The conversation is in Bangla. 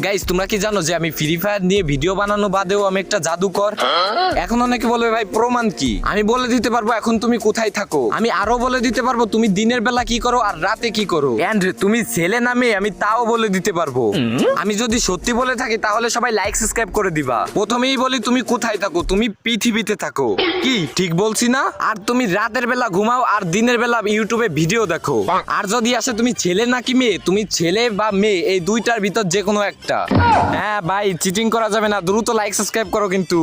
গাইস তোমরা কি জানো যে আমি ফ্রি ফায়ার নিয়ে ভিডিও বানানো বাদেও আমি একটা জাদুকর? এখন অনেকে বলবে ভাই প্রমাণ কি? আমি বলে দিতে পারবো এখন তুমি কোথায় থাকো, আমি আরো বলে দিতে পারবো তুমি দিনের বেলা কি করো আর রাতে কি করো, এন্ড তুমি ছেলে না মেয়ে আমি তাও বলে দিতে পারবো। আমি যদি সত্যি বলে থাকি তাহলে সবাই লাইক সাবস্ক্রাইব করে দিবা। প্রথমেই বলি তুমি কোথায় থাকো, তুমি পৃথিবীতে থাকো। কি ঠিক বলছি না? আর তুমি রাতের বেলা ঘুমাও আর দিনের বেলা ইউটিউবে ভিডিও দেখো। আর যদি আসে তুমি ছেলে নাকি মেয়ে, তুমি ছেলে বা মেয়ে এই দুইটার ভিতর যে কোনো একটা। হ্যাঁ ভাই চিটিং করা যাবে না, দ্রুত লাইক সাবস্ক্রাইব করো কিন্তু।